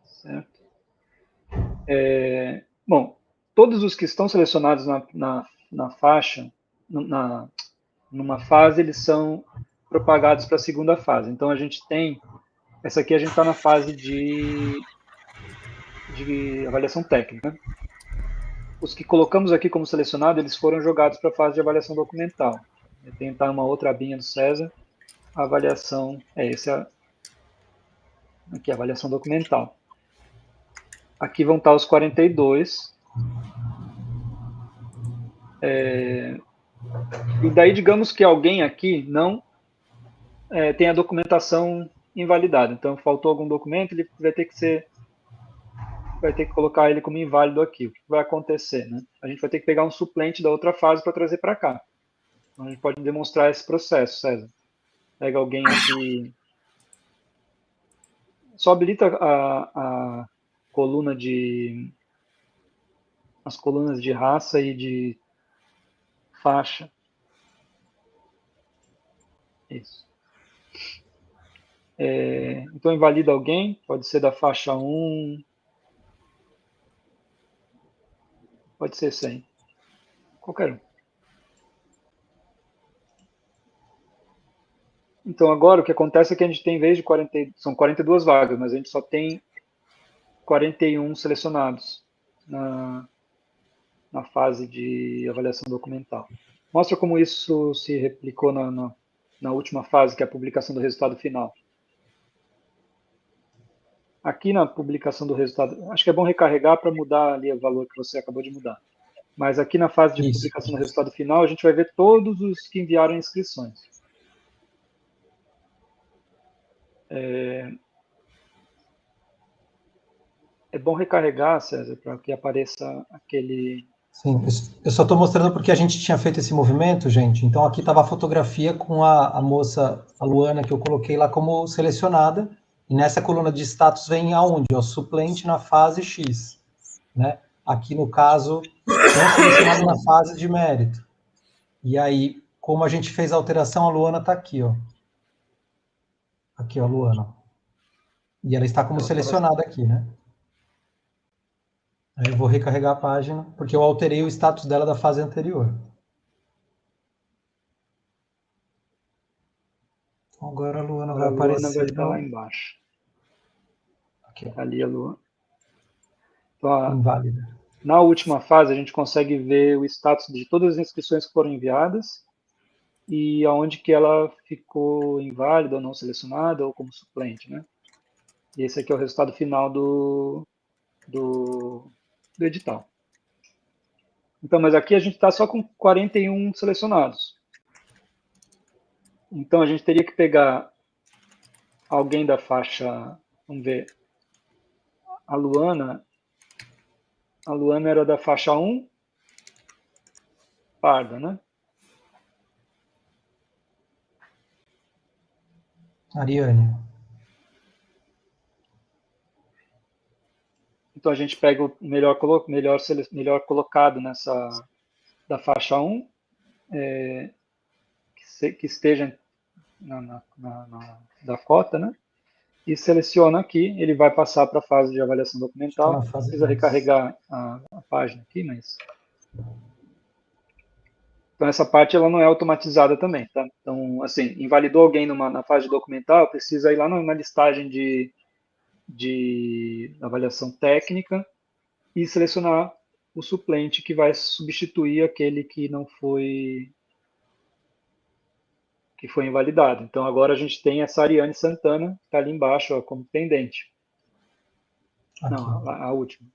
Certo. Bom, todos os que estão selecionados na faixa, numa fase, eles são propagados para a segunda fase. Então, a gente tem... Essa aqui a gente está na fase de avaliação técnica. Né? Os que colocamos aqui como selecionado, eles foram jogados para a fase de avaliação documental. Tem uma outra abinha do César, a avaliação... aqui a avaliação documental. Aqui vão estar os 42. E daí, digamos que alguém aqui não tem a documentação invalidada. Então, faltou algum documento, ele vai ter que colocar ele como inválido aqui. O que vai acontecer? Né? A gente vai ter que pegar um suplente da outra fase para trazer para cá. Então, a gente pode demonstrar esse processo, César. Pega alguém aqui... Só habilita a coluna as colunas de raça e de faixa. Isso. Então, invalida alguém, pode ser da faixa 1, pode ser 100, qualquer um. Então, agora o que acontece é que a gente tem, em vez de são 42 vagas, mas a gente só tem 41 selecionados na fase de avaliação documental. Mostra como isso se replicou na última fase, que é a publicação do resultado final. Aqui na publicação do resultado, acho que é bom recarregar para mudar ali o valor que você acabou de mudar. Mas aqui na fase de publicação do resultado final, a gente vai ver todos os que enviaram inscrições. É bom recarregar, César, para que apareça aquele... Sim, eu só estou mostrando porque a gente tinha feito esse movimento, gente. Então, aqui estava a fotografia com a moça, a Luana, que eu coloquei lá como selecionada. E nessa coluna de status vem aonde? O suplente na fase X. Né? Aqui, no caso, não selecionado na fase de mérito. E aí, como a gente fez a alteração, a Luana está aqui, ó. Aqui, ó, a Luana. E ela está como selecionada aqui, né? Aí eu vou recarregar a página, porque eu alterei o status dela da fase anterior. Então, agora a Luana vai aparecer. A Luana vai estar lá embaixo. Aqui, ó. Ali a Luana. Então, inválida. Na última fase, a gente consegue ver o status de todas as inscrições que foram enviadas e aonde que ela ficou inválida ou não selecionada ou como suplente, né? E esse aqui é o resultado final do edital. Então, mas aqui a gente está só com 41 selecionados. Então, a gente teria que pegar alguém da faixa, vamos ver, a Luana era da faixa 1, parda, né? Ariane. Então, a gente pega o melhor colocado da faixa 1, que esteja da cota, né? E seleciona aqui, ele vai passar para a fase de avaliação documental. Precisa recarregar a página aqui, mas... Então, essa parte ela não é automatizada também, tá? Então, assim, invalidou alguém na fase documental, precisa ir lá na listagem de avaliação técnica e selecionar o suplente que vai substituir aquele que não foi invalidado. Então, agora a gente tem essa Ariane Santana, que está ali embaixo, ó, como pendente. Aqui. Não, a última.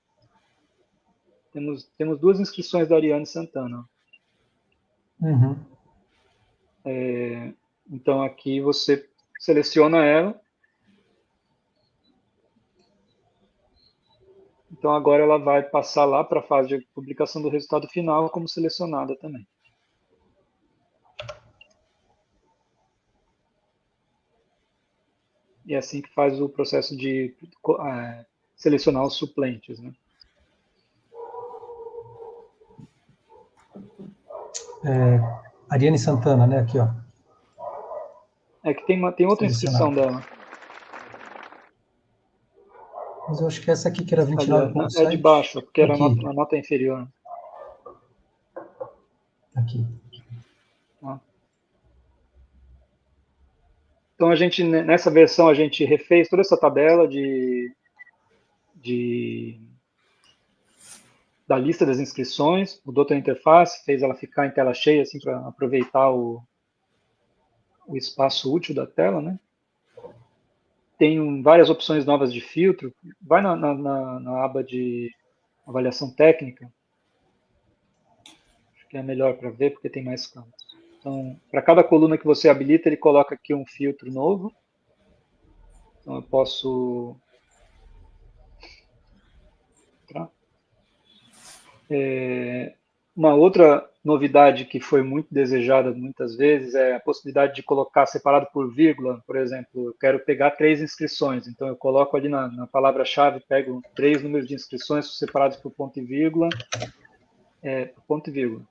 Temos 2 inscrições da Ariane Santana. Uhum. Então, aqui você seleciona ela. Então agora ela vai passar lá para a fase de publicação do resultado final como selecionada também. E é assim que faz o processo de selecionar os suplentes, né? Ariane Santana, né? Aqui, ó. É que tem outra inscrição dela. Mas eu acho que essa aqui que era Ali, 29,7. é de baixo, porque era aqui. a nota inferior. Aqui. Então, nessa versão, a gente refez toda essa tabela da lista das inscrições, mudou a interface, fez ela ficar em tela cheia, assim, para aproveitar o espaço útil da tela, né? Tem várias opções novas de filtro. Vai na aba de avaliação técnica, acho que é melhor para ver, porque tem mais campos. Então, para cada coluna que você habilita, ele coloca aqui um filtro novo. Então, eu posso... Uma outra novidade que foi muito desejada muitas vezes é a possibilidade de colocar separado por vírgula. Por exemplo, eu quero pegar 3 inscrições, então eu coloco ali na palavra-chave, pego 3 números de inscrições separados por ponto e vírgula, ponto e vírgula.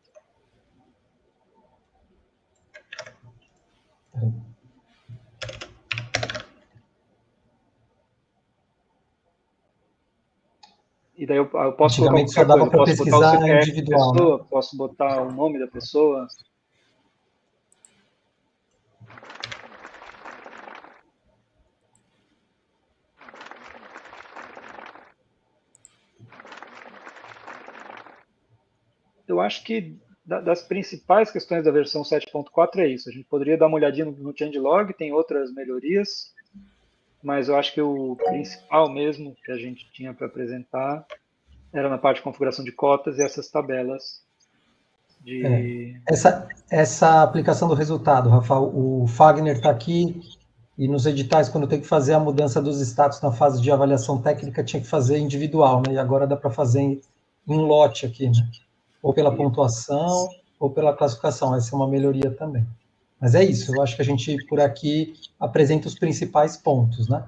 E daí eu posso colocar Antigamente só qualquer coisa. dava Eu para posso botar o pesquisar CPF da individual, né? pessoa, posso botar o nome da pessoa. Eu acho que das principais questões da versão 7.4 é isso. A gente poderia dar uma olhadinha no changelog, tem outras melhorias, mas eu acho que o principal mesmo que a gente tinha para apresentar era na parte de configuração de cotas e essas tabelas de... Essa aplicação do resultado, Rafael, o Fagner está aqui e nos editais, quando tem que fazer a mudança dos status na fase de avaliação técnica, tinha que fazer individual, né? E agora dá para fazer em lote aqui, né? Ou pela pontuação, ou pela classificação. Essa é uma melhoria também. Mas é isso, eu acho que a gente, por aqui, apresenta os principais pontos, né?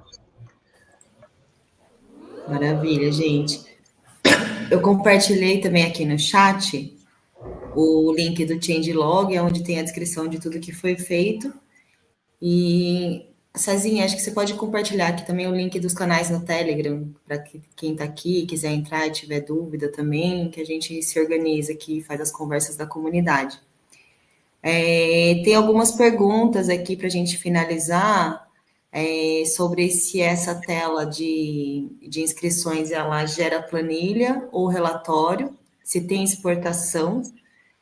Maravilha, gente. Eu compartilhei também aqui no chat o link do changelog, onde tem a descrição de tudo que foi feito. E, Cezinha, acho que você pode compartilhar aqui também o link dos canais no Telegram, para quem está aqui, quiser entrar e tiver dúvida também, que a gente se organiza aqui e faz as conversas da comunidade. Tem algumas perguntas aqui para a gente finalizar, sobre se essa tela de inscrições ela gera planilha ou relatório, se tem exportação,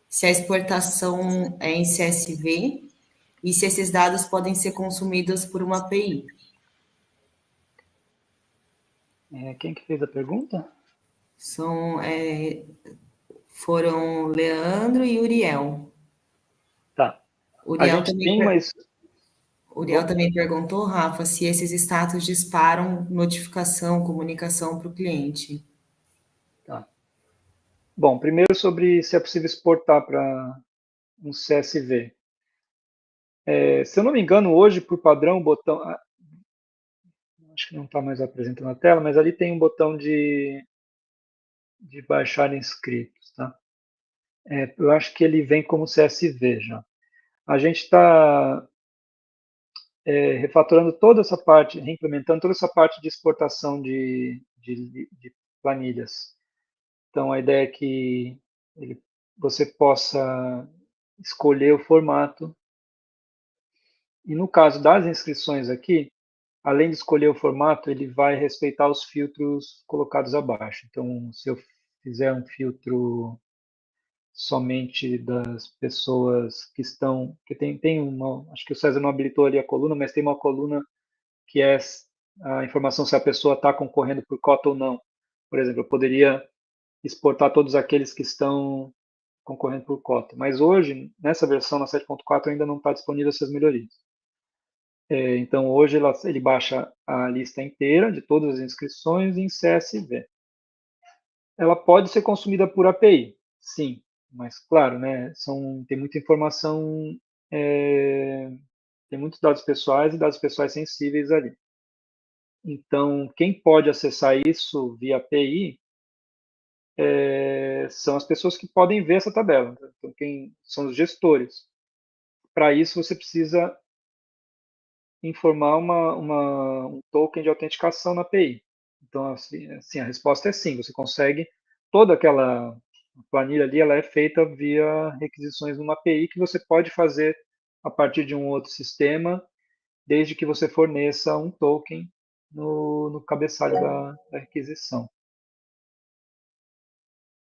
se a exportação é em CSV e se esses dados podem ser consumidos por uma API. Quem que fez a pergunta? Foram Leandro e Uriel. Tá. Uriel também perguntou, Rafa, se esses status disparam notificação, comunicação para o cliente. Tá. Bom, primeiro sobre se é possível exportar para um CSV. Se eu não me engano, hoje, por padrão, o botão... acho que não está mais apresentando a tela, mas ali tem um botão de baixar inscritos, tá? Eu acho que ele vem como CSV já. A gente está refatorando toda essa parte, reimplementando toda essa parte de exportação de planilhas. Então, a ideia é que você possa escolher o formato. E no caso das inscrições aqui, além de escolher o formato, ele vai respeitar os filtros colocados abaixo. Então, se eu fizer um filtro somente das pessoas que estão... que tem uma... acho que o César não habilitou ali a coluna, mas tem uma coluna que é a informação se a pessoa está concorrendo por cota ou não. Por exemplo, eu poderia exportar todos aqueles que estão concorrendo por cota. Mas hoje, nessa versão, na 7.4, ainda não está disponível essas melhorias. Então, hoje ele baixa a lista inteira de todas as inscrições em CSV. ela pode ser consumida por API, sim, mas claro, né, tem muita informação, tem muitos dados pessoais e dados pessoais sensíveis ali. Então, quem pode acessar isso via API são as pessoas que podem ver essa tabela. Então, quem são os gestores. Para isso, você precisa informar um token de autenticação na API. Então, assim, a resposta é sim, você consegue, toda aquela planilha ali, ela é feita via requisições numa API que você pode fazer a partir de um outro sistema, desde que você forneça um token no cabeçalho da requisição.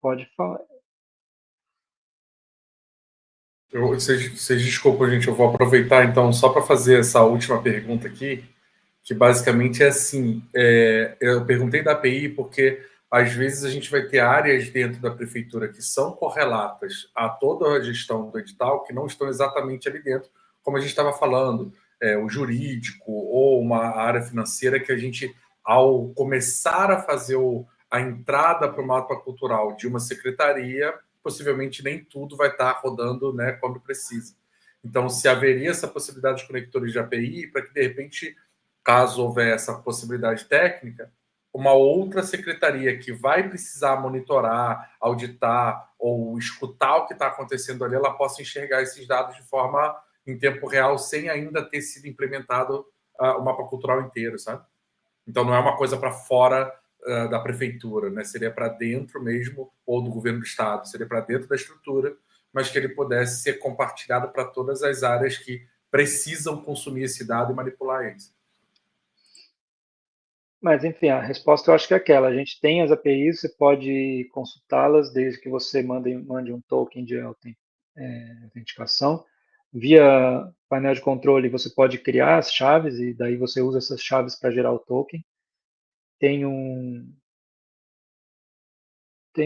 Pode falar. Vocês desculpam, gente, eu vou aproveitar então só para fazer essa última pergunta aqui, que basicamente é assim, eu perguntei da API porque às vezes a gente vai ter áreas dentro da prefeitura que são correlatas a toda a gestão do edital que não estão exatamente ali dentro, como a gente estava falando, o jurídico ou uma área financeira que a gente, ao começar a fazer a entrada para o mapa cultural de uma secretaria, possivelmente nem tudo vai estar rodando, né, quando precisa. Então, se haveria essa possibilidade de conectores de API, para que, de repente, caso houver essa possibilidade técnica, uma outra secretaria que vai precisar monitorar, auditar ou escutar o que está acontecendo ali, ela possa enxergar esses dados de forma em tempo real, sem ainda ter sido implementado o mapa cultural inteiro, sabe? Então, não é uma coisa para fora da prefeitura, né? Seria para dentro mesmo, ou do governo do estado, seria para dentro da estrutura, mas que ele pudesse ser compartilhado para todas as áreas que precisam consumir esse dado e manipular eles. Mas, enfim, a resposta eu acho que é aquela. A gente tem as APIs, você pode consultá-las desde que você mande um token de autenticação. Via painel de controle, você pode criar as chaves e daí você usa essas chaves para gerar o token. Tem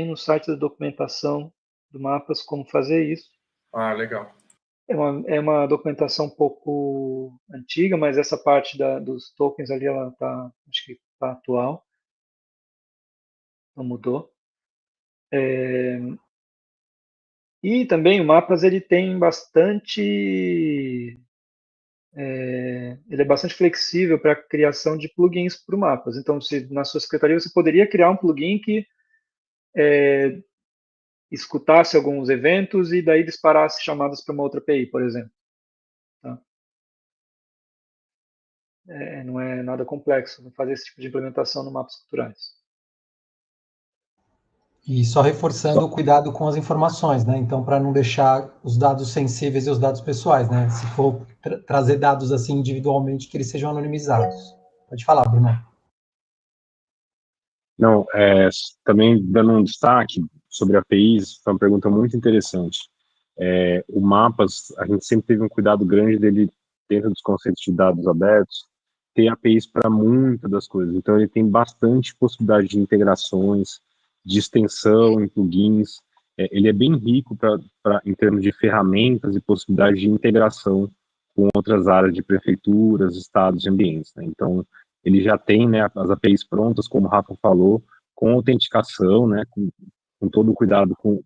no site da documentação do Mapas como fazer isso. Ah, legal. É uma documentação um pouco antiga, mas essa parte dos tokens ali, ela acho que está atual. Não mudou. E também o Mapas ele tem bastante, ele é bastante flexível para a criação de plugins para o Mapas. Então, se na sua secretaria você poderia criar um plugin que escutasse alguns eventos e daí disparasse chamadas para uma outra API, por exemplo. Tá? Não é nada complexo fazer esse tipo de implementação no Mapas Culturais. E só reforçando o cuidado com as informações, né? Então, para não deixar os dados sensíveis e os dados pessoais, né? Se for trazer dados assim individualmente, que eles sejam anonimizados. Pode falar, Bruno. Não, também dando um destaque sobre APIs, foi uma pergunta muito interessante. O Mapas, a gente sempre teve um cuidado grande dele, dentro dos conceitos de dados abertos, ter APIs para muitas das coisas. Então, ele tem bastante possibilidade de integrações, de extensão em plugins. Ele é bem rico em termos de ferramentas e possibilidades de integração com outras áreas de prefeituras, estados e ambientes, né? Então, ele já tem, né, as APIs prontas, como o Rafa falou, com autenticação, né, com todo o cuidado com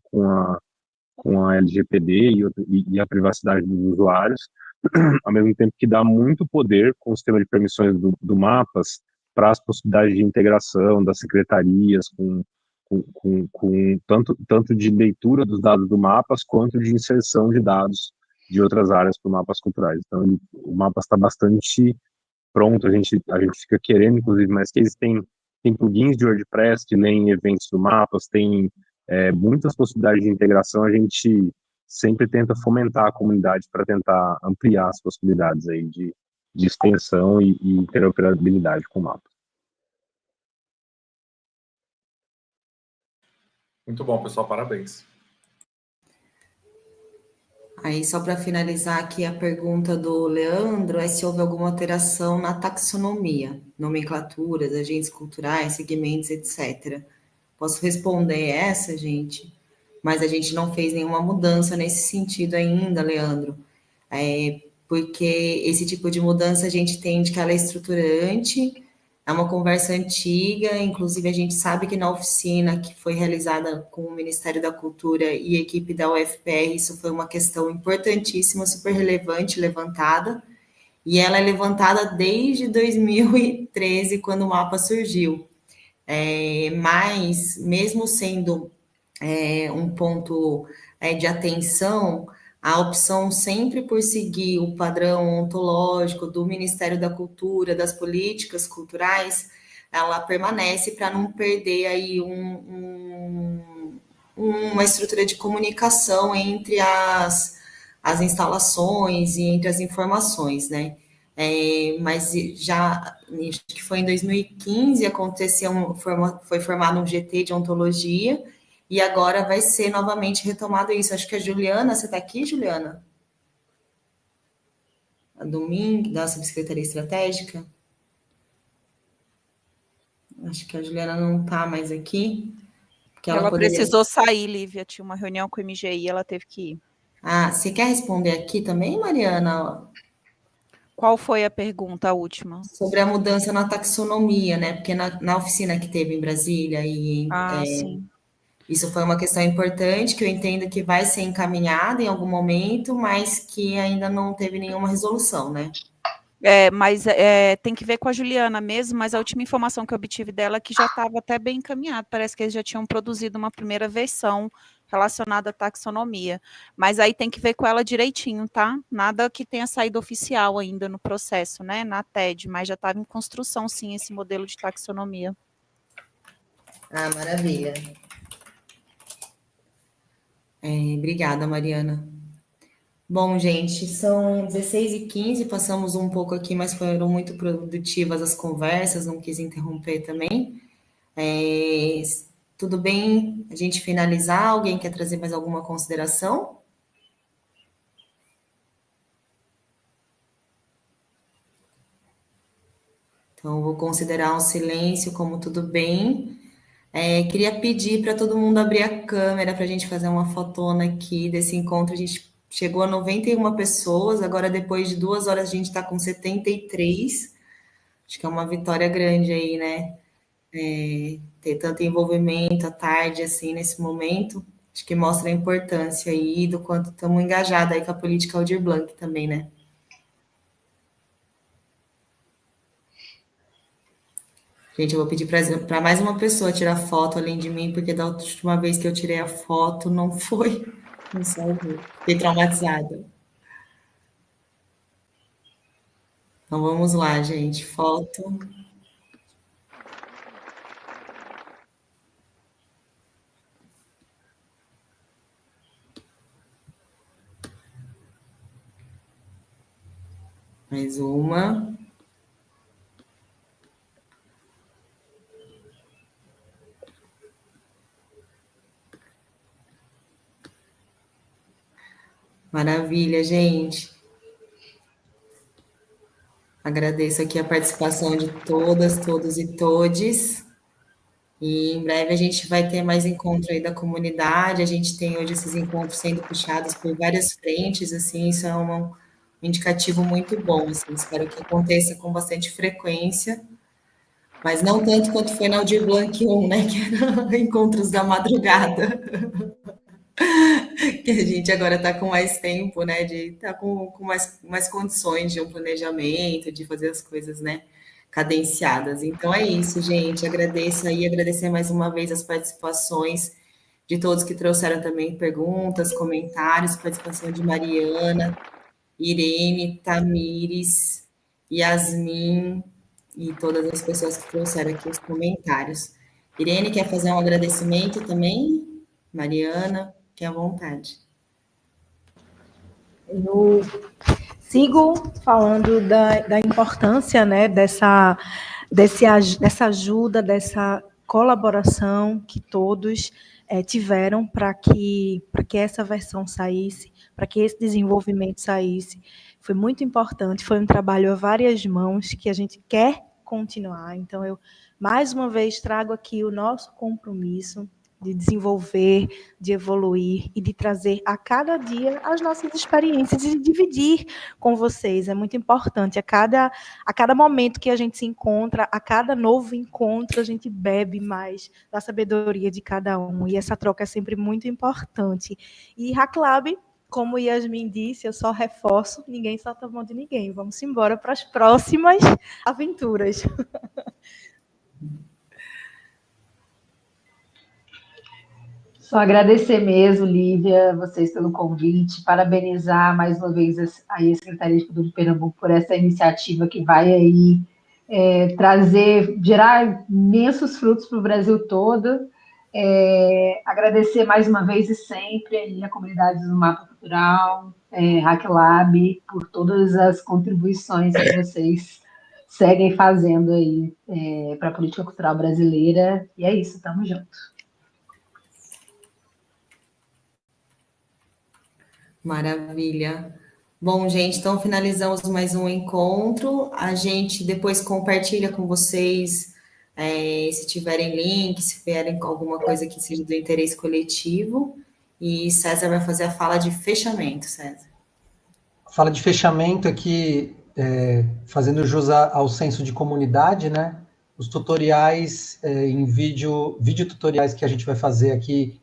a LGPD e a privacidade dos usuários, ao mesmo tempo que dá muito poder com o sistema de permissões do Mapas para as possibilidades de integração das secretarias com tanto de leitura dos dados do Mapas quanto de inserção de dados de outras áreas para Mapas Culturais. Então, o Mapas está bastante pronto, a gente fica querendo, inclusive, mas que eles têm plugins de WordPress que leem eventos do Mapas, tem muitas possibilidades de integração, a gente sempre tenta fomentar a comunidade para tentar ampliar as possibilidades aí de extensão e interoperabilidade com o Mapas. Muito bom, pessoal, parabéns. Aí, só para finalizar aqui a pergunta do Leandro, é se houve alguma alteração na taxonomia, nomenclaturas, agentes culturais, segmentos, etc. Posso responder essa, gente? Mas a gente não fez nenhuma mudança nesse sentido ainda, Leandro. Porque esse tipo de mudança a gente entende que ela é estruturante, É uma conversa antiga, inclusive a gente sabe que na oficina que foi realizada com o Ministério da Cultura e a equipe da UFPR, isso foi uma questão importantíssima, super relevante, levantada, e ela é levantada desde 2013, quando o mapa surgiu. Mas, mesmo sendo um ponto de atenção, a opção sempre por seguir o padrão ontológico do Ministério da Cultura, das políticas culturais, ela permanece para não perder aí uma estrutura de comunicação entre as instalações e entre as informações, né? Mas já, acho que foi em 2015, foi formado um GT de ontologia, e agora vai ser novamente retomado isso. Acho que a Juliana, você está aqui, Juliana? A Domingue, da Subsecretaria Estratégica? Acho que a Juliana não está mais aqui. Ela precisou sair, Lívia, tinha uma reunião com o MGI, ela teve que ir. Ah, você quer responder aqui também, Mariana? Qual foi a pergunta, a última? Sobre a mudança na taxonomia, né? Porque na oficina que teve em Brasília, sim. Isso foi uma questão importante que eu entendo que vai ser encaminhada em algum momento, mas que ainda não teve nenhuma resolução, né? Mas tem que ver com a Juliana mesmo, mas a última informação que eu obtive dela é que já estava até bem encaminhado, parece que eles já tinham produzido uma primeira versão relacionada à taxonomia, mas aí tem que ver com ela direitinho, tá? Nada que tenha saído oficial ainda no processo, né, na TED, mas já estava em construção, sim, esse modelo de taxonomia. Ah, maravilha. Obrigada, Mariana. Bom, gente, são 16h15, passamos um pouco aqui, mas foram muito produtivas as conversas, não quis interromper também. Tudo bem a gente finalizar? Alguém quer trazer mais alguma consideração? Então, vou considerar um silêncio como tudo bem. Queria pedir para todo mundo abrir a câmera para a gente fazer uma fotona aqui desse encontro. A gente chegou a 91 pessoas, agora depois de 2 horas a gente está com 73. Acho que é uma vitória grande aí, né? Ter tanto envolvimento à tarde, assim, nesse momento. Acho que mostra a importância aí do quanto estamos engajados aí com a política Aldir Blanc também, né? Gente, eu vou pedir para mais uma pessoa tirar foto além de mim, porque da última vez que eu tirei a foto não foi. Não salvou. Fiquei traumatizada. Então vamos lá, gente. Foto. Mais uma. Maravilha, gente. Agradeço aqui a participação de todas, todos e todes. E em breve a gente vai ter mais encontro aí da comunidade. A gente tem hoje esses encontros sendo puxados por várias frentes, assim, isso é um indicativo muito bom, assim. Espero que aconteça com bastante frequência, mas não tanto quanto foi na Aldir Blanc 1, né, que era encontros da madrugada. Que a gente agora está com mais tempo, né, de estar com mais condições de um planejamento, de fazer as coisas, né, cadenciadas. Então é isso, gente. Agradeço aí, agradecer mais uma vez as participações de todos que trouxeram também perguntas, comentários, participação de Mariana, Irene, Tamires, Yasmin e todas as pessoas que trouxeram aqui os comentários. Irene, quer fazer um agradecimento também? Mariana? Fique à vontade. Eu sigo falando da importância, né, dessa ajuda, dessa colaboração que todos tiveram para que essa versão saísse, para que esse desenvolvimento saísse. Foi muito importante, foi um trabalho a várias mãos que a gente quer continuar. Então, eu, mais uma vez, trago aqui o nosso compromisso de desenvolver, de evoluir e de trazer a cada dia as nossas experiências e dividir com vocês. É muito importante. A cada momento que a gente se encontra, a cada novo encontro, a gente bebe mais da sabedoria de cada um. E essa troca é sempre muito importante. E HackLab, como Yasmin disse, eu só reforço, ninguém solta a mão de ninguém. Vamos embora para as próximas aventuras. Só agradecer mesmo, Lívia, vocês pelo convite, parabenizar mais uma vez aí a Secretaria de Cultura de Pernambuco por essa iniciativa que vai aí gerar imensos frutos para o Brasil todo. Agradecer mais uma vez e sempre aí a comunidade do Mapa Cultural, HackLab, por todas as contribuições que vocês seguem fazendo aí para a política cultural brasileira. E é isso, tamo junto. Maravilha. Bom, gente, então finalizamos mais um encontro. A gente depois compartilha com vocês, se tiverem link, se tiverem alguma coisa que seja do interesse coletivo. E César vai fazer a fala de fechamento, César. A fala de fechamento aqui, fazendo jus ao senso de comunidade, né? Os tutoriais em vídeo tutoriais que a gente vai fazer aqui